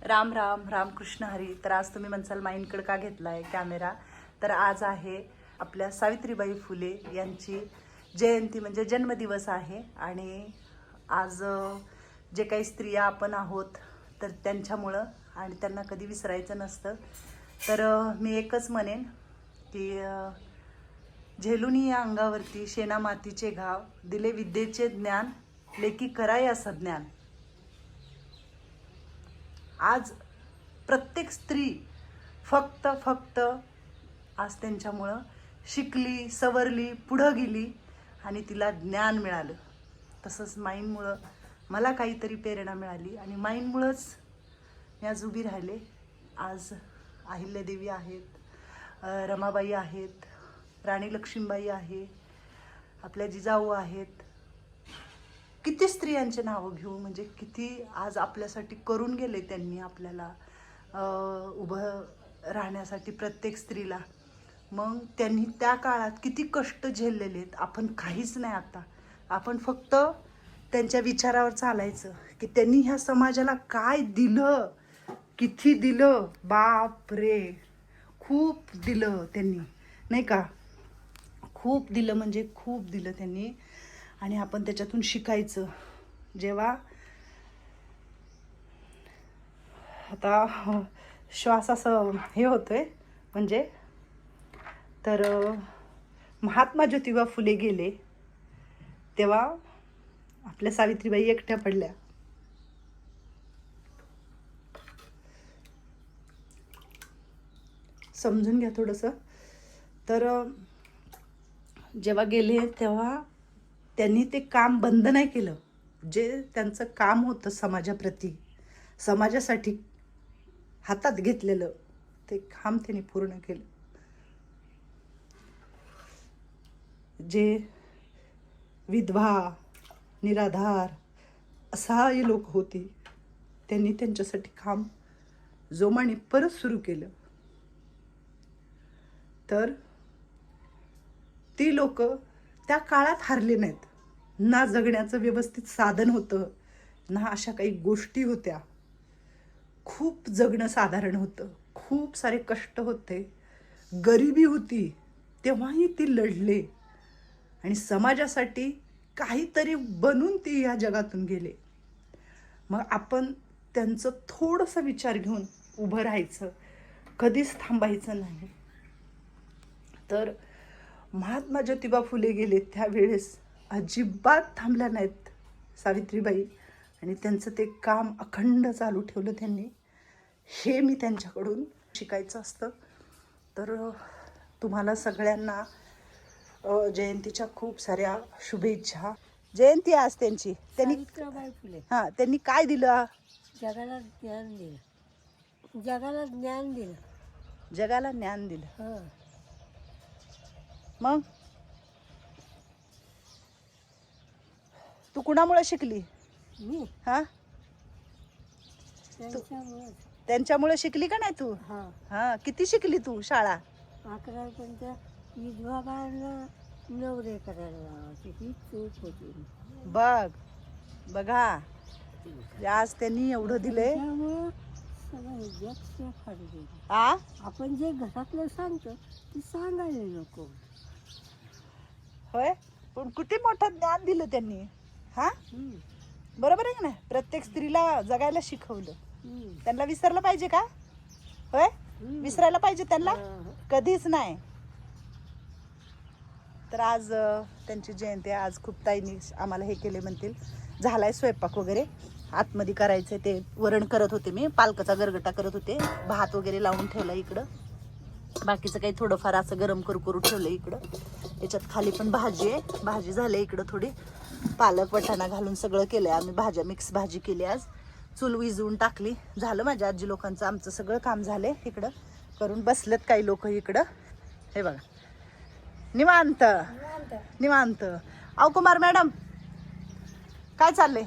राम राम रामकृष्ण हरी. तर आज तुम्ही म्हणसाल माईंकडे का घेतलाय कॅमेरा, तर आज आहे आपल्या सावित्रीबाई फुले यांची जयंती म्हणजे जन्मदिवस आहे. आणि आज जे काही स्त्रिया आपण आहोत तर त्यांच्यामुळं आणि त्यांना कधी विसरायचं नसतं. तर मी एकच म्हणेन की झेलुनी या अंगावरती शेणा मातीचे घाव, दिले विद्येचे ज्ञान, लेकी कराय असं ज्ञान. आज प्रत्येक स्त्री फक्त आज त्यांच्यामुळं शिकली, सवरली, पुढं गेली आणि तिला ज्ञान मिळालं. तसंच माईंमुळं मला काहीतरी प्रेरणा मिळाली आणि माईंमुळंच मी आज उभी राहिले. आज अहिल्यादेवी आहेत, रमाबाई आहेत, राणी लक्ष्मीबाई आहे, आपल्या जिजाऊ आहेत. किती स्त्रियांचे नावं घेऊ, म्हणजे किती आज आपल्यासाठी करून गेले त्यांनी, आपल्याला उभं राहण्यासाठी प्रत्येक स्त्रीला. मग त्यांनी त्या काळात किती कष्ट झेललेले आहेत. आपण काहीच नाही. आता आपण फक्त त्यांच्या विचारावर चालायचं की त्यांनी ह्या समाजाला काय दिलं, किती दिलं. बाप रे, खूप दिलं त्यांनी, नाही का? खूप दिलं म्हणजे खूप दिलं त्यांनी. आणि आपण त्याच्यातून शिकायचं. जेव्हा आता श्वास असं हे होतोय म्हणजे, तर महात्मा ज्योतिबा फुले गेले तेव्हा आपल्या सावित्रीबाई एकट्या पडल्या. समजून घ्या थोडंसं. तर जेव्हा गेले तेव्हा त्यांनी ते काम बंद नाही केलं. जे त्यांचं काम होतं समाजाप्रती, समाजासाठी हातात घेतलेलं ते काम त्यांनी पूर्ण केलं. जे विधवा, निराधार असहाय्य लोक होती, त्यांनी त्यांच्यासाठी काम जोमाने परत सुरू केलं. तर ती लोक त्या काळात हारले नाहीत. ना जगण्याचं व्यवस्थित साधन होतं, ना अशा काही गोष्टी होत्या. खूप जगणं साधारण होतं, खूप सारे कष्ट होते, गरिबी होती, तेव्हाही ती लढले आणि समाजासाठी काहीतरी बनून ती या जगातून गेले. मग आपण त्यांचं थोडंसं विचार घेऊन उभं राहायचं, कधीच थांबायचं नाही. तर महात्मा ज्योतिबा फुले गेले त्यावेळेस अजिबात थांबल्या नाहीत सावित्रीबाई, आणि त्यांचं ते काम अखंड चालू ठेवलं त्यांनी. हे मी त्यांच्याकडून शिकायचं असतं. तर तुम्हाला सगळ्यांना जयंतीच्या खूप साऱ्या शुभेच्छा. जयंती आज त्यांची. सावित्रीबाई फुले त्यांनी काय दिलं? जगाला ज्ञान दिलं. जगाला ज्ञान दिलं. जगाला ज्ञान दिलं. हं. मग तू कुणामुळे शिकली? मी हा, त्यांच्यामुळे त्यांच्यामुळे शिकली का नाही तू? हां हा, किती शिकली तू शाळा? 11वीपर्यंत विधवा बाळांना नवरे करायला लावायची, ही चूक होती. बघा आज त्यांनी एवढं दिलंय. त्यामुळं सगळं जग खाली गेलं. आ आपण जे घरातलं सांगतो ते सांगायला नको. होय, पण किती मोठं ज्ञान दिलं त्यांनी. हा, बरोबर आहे की नाही? प्रत्येक स्त्रीला जगायला शिकवलं. त्यांना विसरलं पाहिजे का? होय, विसरायला पाहिजे त्यांना? कधीच नाही. तर आज त्यांची जयंती. आज खूप ताईंनी आम्हाला हे केले म्हणतील. झालाय स्वयंपाक वगैरे, आतमध्ये करायचं. ते वरण करत होते मी, पालकाचा गरगटा करत होते, भात वगैरे लावून ठेवला इकडं. बाकीचं काही थोडंफार असं गरम करू ठेवलं इकडं. याच्यात खाली पण भाजी आहे, भाजी झाली इकडं. थोडी पालक वटाणा घालून सगळं केलंय आम्ही. भाज्या मिक्स भाजी केली आज. चूल विजवून टाकली. झालं माझ्या आजी लोकांचं, आमचं सगळं काम झालंय. इकडं करून बसलेत काही लोक इकडं. हे बघा, निवांत निवांत. अहो कुमार मॅडम, काय चाललंय?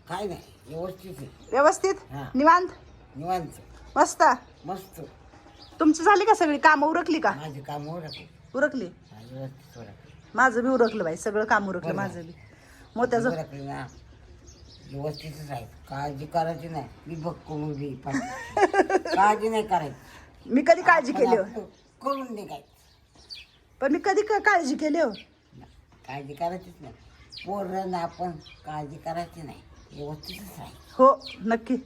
काय नाही, व्यवस्थित आहे. व्यवस्थित? हा. निवांत निवांत मस्त. मस्त. तुमची झाली का सगळी कामं? उरकली का? माझे काम ओळखले. उरकली. व्यवस्थित ओळखले. माझं बी उरकलं बाई, सगळं काम उरकलं माझं बी. मोत्याचं ओळखले ना. व्यवस्थितच राहायचं. काळजी करायची नाही. मी बघतो मुलगी काळजी नाही करायची. मी कधी काळजी आपण केली हो? आपलं करून निघायचं. पण मी कधी काळजी केली हो? काळजी करायचीच नाही. पोरांना आपण काळजी करायची नाही. व्यवस्थितच राहायचं. हो नक्की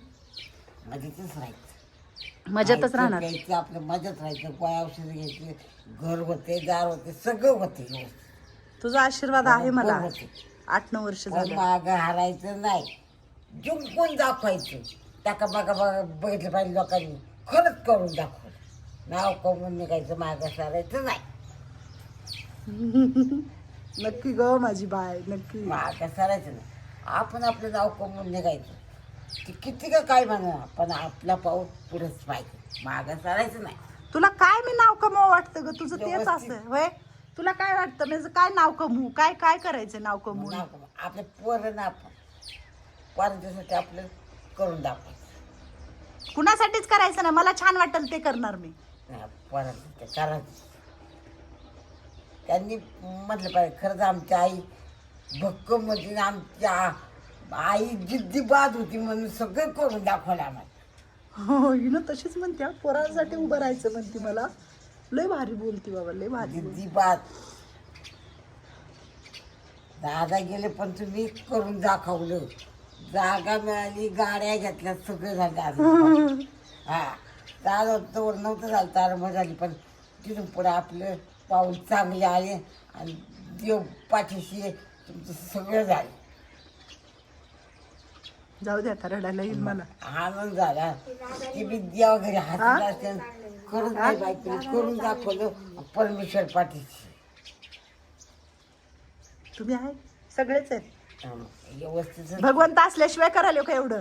मजेतच राहायचं. मजेतच राहणार. खायचं, आपलं मजेत राहायचं. गोळ्या औषध घ्यायचे. घर होते, दार होते, सगळं होते व्यवस्थित. तुझा आशीर्वाद आहे मला. बरोबर होते. 8-9 वर्ष पण झालं. मागं हारायचं नाही. जिंकून दाखवायचं. टाका बघा बघितलं पाहिजे लोकांनी. खरंच करून दाखवलं. नाव कमवून निघायचं, मागं सारायचं नाही. नक्की ग माझी बाय नक्की. मागं सारायचं नाही. आपण आपलं नाव कमवून निघायचं. ते किती का काय म्हणा, पण आपला पाऊस पुढंच पाहिजे. मागं सारायचं नाही. तुला काय मी नाव कमव वाटतं ग? तुझं तेच व्यवस्थित. असं होय. तुला काय वाटतं म्हणजे काय नाव कमवू? काय काय करायचं नाव कमवून? नाव कमवू. आपल्या पोरांना आपण पोरांच्यासाठी आपलं करून दाखवायचं. कुणासाठीच करायचं नाही. मला छान वाटेल ते करणार मी. नाही, पोरांसाठी करायचं. त्यांनी म्हटलं पाहिजे खरंच आमची आई भक्कम म्हणजे आमच्या आई जिद्दीबाद होती म्हणून सगळं करून दाखवलं आम्हाला. हो हिनं तशीच म्हणते हा. पोरांसाठी उभं राहायचं म्हणते मला. लय भारी बोलती बाबा, लय भारी बोलती. जिद्दीबाद. दादा गेले पण तुम्ही करून दाखवलं. जागा मिळाली, गाड्या घेतल्या, सगळं झालं दादा. हा दादा तोवर नव्हतं झालं, तारमळ झाली. पण तिथून पुढे आपलं पाऊल चांगले आले आणि देव पाठीशी आहे. तुमचं सगळं झालं. जाऊ दे आता, रडायला येईल मला. आनंद झाला की मी देवा घरी हात असते. करून नाही बायको करून दाखवलं. परमेश्वर पाठीशी तुम्ही आहे सगळेच आहेत. व्यवस्थित भगवंत असल्याशिवाय करायला का एवढं?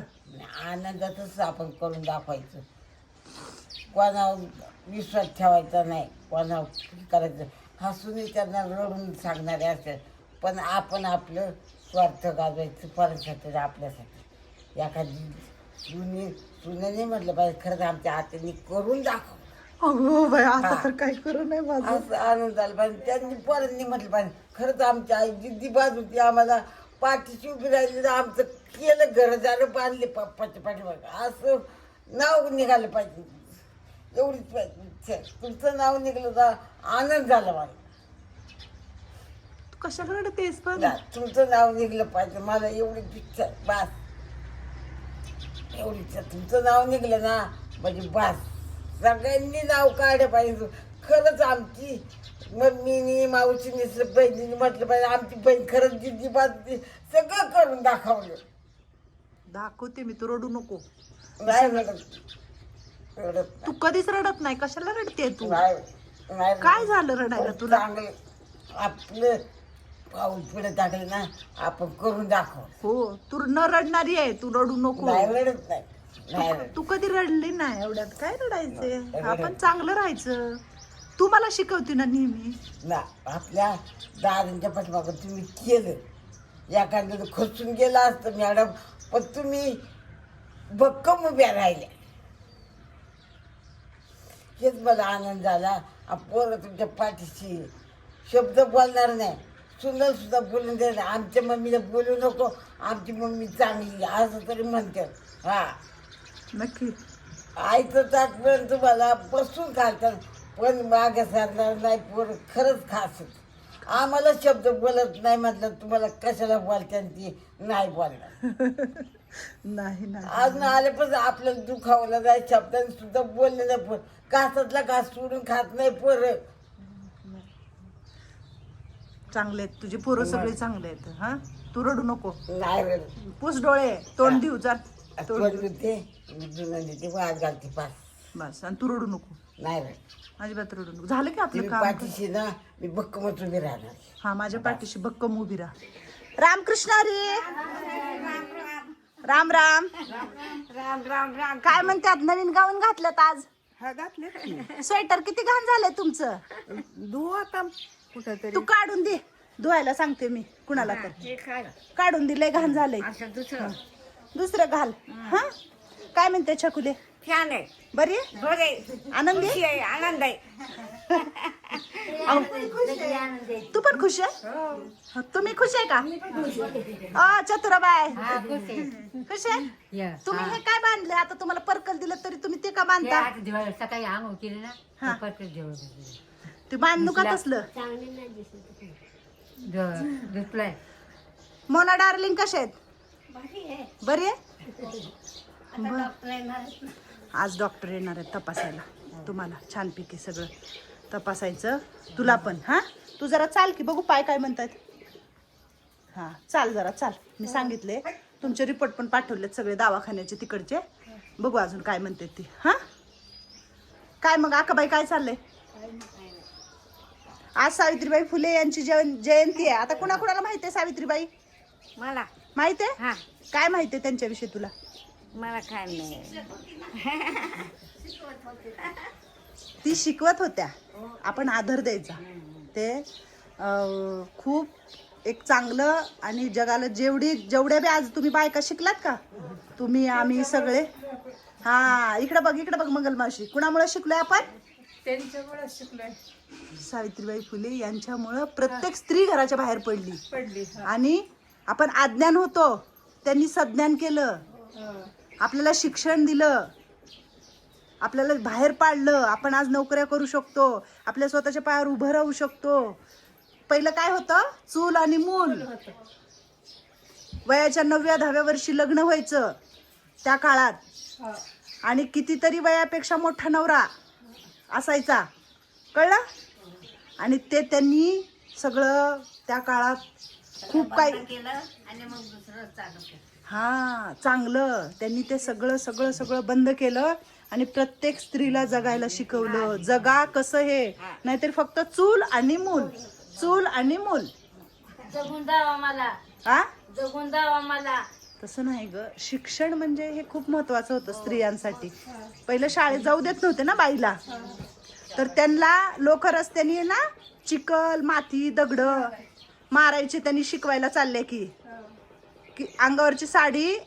आनंदातच आपण करून दाखवायचं. कोणावर विश्वास ठेवायचा नाही. कोणावर करायचं. हसून त्यांना रडून सांगणारे असतात. पण आपण आपलं स्वार्थ गाजवायचं परमेश्वर आपल्यासाठी. एखादी सुनेने म्हटलं पाहिजे खरंच आमच्या हाताने करून दाखव. अगो बाई आता तर काय करू नाही माझं. असं आनंद झाला पाहिजे. त्यांनी पोरांनी म्हटलं पाहिजे खरंच आमच्या आई जिद्दीबाद होती. आम्हाला पाठीशी उभी राहिली तर आमचं केलं, घर झालं, बांधले पप्पाच्या पाठीमागे. असं नाव निघालं पाहिजे. एवढीच पाहिजे. तुमचं नाव निघलं तर आनंद झाला मला. तू कशाला रडतेस पण? तुमचं नाव निघलं पाहिजे. मला एवढीच इच्छा आहे. बास एवढीच. तुमचं नाव निघलं ना म्हणजे बास. सगळ्यांनी नाव काढलं पाहिजे. खरंच आमची मम्मीनी मावशीनी बहिणीने म्हटलं पाहिजे आमची बहीण खरंच जिद्दीबाद होती. सगळं करून दाखवलं. दाखवते मी, तू रडू नको. नाही रडत. रडत तू कधीच रडत नाही. कशाला रडते तू? नाही. नाही काय झालं रडायला तुला? चांगलं आपलं पाऊल पुढे टाकलं ना आपण करून दाखव. हो तू न रडणारी आहे. तू रडू नको. नाही रडत नाही. नाही रडत. तू कधी रडली नाही. एवढ्यात काय रडायचंय? रडत. आपण चांगलं राहायचं. तू मला शिकवते ना नेहमी. ना आपल्या दादांच्या पाठीमागं तुम्ही केलं. एखाद्याचं खचून गेलं असतं मॅडम, पण तुम्ही भक्कम उभ्या राहिल्या. हेच मला आनंद झाला. पोरं तुमच्या पाठीशी शब्द बोलणार नाही. सुंदर सुद्धा बोलून द्यायला. आमच्या मम्मीला बोलू नको, आमची मम्मी चांगली असं तरी म्हणतात. हा नक्की. आईचं ताटपर्यंत तुम्हाला बसून खातात पण मागे सरणार नाही. पोर खरंच खास. आम्हाला शब्द बोलत नाही म्हटलं तुम्हाला कशाला बोलते ती नाही बोलणार. नाही नाही अजून आले पण आपल्याला दुखावलं नाही. शब्दाने सुद्धा बोलले नाही. पोर घासातला घास सोडून खात नाही पोरं. चांगले आहेत तुझी पोरं, सगळे चांगले आहेत. हा तू रडू नको. नाही रडत. पुस डोळे, तोंड देऊ चाल. तोडली ते जुनं ते वाद घालते पास. बस. आणि तू रडू नको. नाही रडत. अजिबात रडू नको. झालं की आपलं तुम्ही काम. पाठीशी ना मी भक्कमच उभी राहणार. हा माझ्या पाठीशी भक्कम उभी राहा. रामकृष्ण हरी. राम राम. राम राम राम. काय म्हणतात? नवीन गाऊन घातलं आज. हा घातले स्वेटर किती घाण झालंय तुमचं. धुवू आता कुठंतरी. तू काढून दे. धुवायला सांगते मी कुणाला तर. हे काय काढून दिलंय, घाण झालंय. असं दुसरं दुसरं घाल. हा काय म्हणते छकुले? छान आहे, बरी आहे? बरे, आनंदी खुशी आहे, आनंद आहे. तू पण खुश आहे? तुम्ही खुश आहे का? चतुराबाई खुश आहे? तुम्ही हे काय बांधले? आता तुम्हाला पर्कल दिलं तरी तुम्ही ते का बांधता? सकाळी आंघोळ केली हा. ना परत जेवण ते बांधू का तसलं? घेतलाय. मोना डार्लिंग कशा आहेत? बरी आहे? आज डॉक्टर येणार आहेत तपासायला तुम्हाला. छानपैकी सगळं तपासायचं तुला पण. हा तू जरा चाल की बघू पाय काय म्हणतात. हा चाल जरा चाल. मी सांगितले तुमचे रिपोर्ट पण पाठवलेत सगळे दवाखान्याचे तिकडचे. बघू अजून काय म्हणतात ती. हा काय मग आकाबाई काय चाललंय? आज सावित्रीबाई फुले यांची जयंती आहे. आता कुणाकुणाला माहिती आहे सावित्रीबाई? मला माहिती आहे? हा, काय माहिती आहे त्यांच्याविषयी तुला? मला काय नाही. ती शिकवत होत्या, आपण आदर द्यायचा. ते खूप एक चांगलं आणि जगाला जेवढ्या बी आज तुम्ही बायका शिकलात का, तुम्ही आम्ही सगळे. हा इकडे बघ मंगल मावशी. कुणामुळे शिकलोय आपण? त्यांच्यामुळे शिकलोय. सावित्रीबाई फुले यांच्यामुळं प्रत्येक स्त्री घराच्या बाहेर पडली. आणि आपण अज्ञान होतो, त्यांनी सज्ञान केलं, आपल्याला शिक्षण दिलं, आपल्याला बाहेर पाडलं. आपण आज नोकऱ्या करू शकतो, आपल्या स्वतःच्या पायावर उभं राहू शकतो. पहिलं काय होतं? चूल आणि मूल. वयाच्या 9व्या-10व्या वर्षी लग्न व्हायचं त्या काळात. आणि कितीतरी वयापेक्षा मोठा नवरा असायचा, कळलं? आणि ते त्यांनी सगळं त्या काळात खूप काही हा चांगलं त्यांनी ते सगळं बंद केलं. आणि प्रत्येक स्त्रीला जगायला शिकवलं. जगा कसं हे, नाहीतर फक्त चूल आणि मूल, चूल आणि मूल. जगून द्यावा मला, हा जगून द्यावा मला. तसं नाही ग. शिक्षण म्हणजे हे खूप महत्वाचं होतं स्त्रियांसाठी. पहिलं शाळेत जाऊ देत नव्हते ना बाईला, तर त्यांना लोक रस्त्याने ना चिखल माती दगड मारायचे. त्यांनी शिकवायला चालले की अंगावरची साडी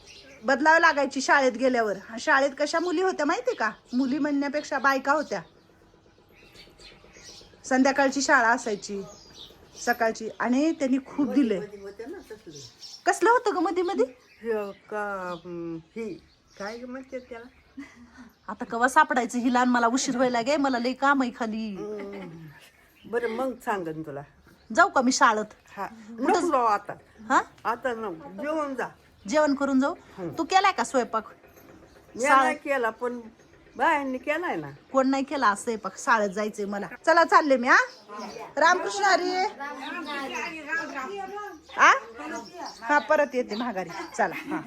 बदलावी लागायची शाळेत गेल्यावर. शाळेत कशा मुली होत्या माहिती का? मुली म्हणण्यापेक्षा बायका होत्या. संध्याकाळची शाळा असायची, सकाळची. आणि त्यांनी खूप दिले. कसलं होतं ग मध्ये मध्ये? काय म्हणते त्याला? आता कवा सापडायचं हिला? मला उशीर व्हायला गे, मला लई काम आहे खाली. बरं मग सांगन तुला. जाऊ का मी शाळेत? हा नको जाऊ आता. हा आता नको, जेवण जा. जेवण करून जाऊ. तू केलाय का स्वयंपाक? मी नाही केला पण बायांनी केलाय ना. कोण नाही केला आज स्वयंपाक? शाळेत जायचंय मला. चला चालले मी. हा रामकृष्ण हरी. हा परत येते माघारी. चला. हा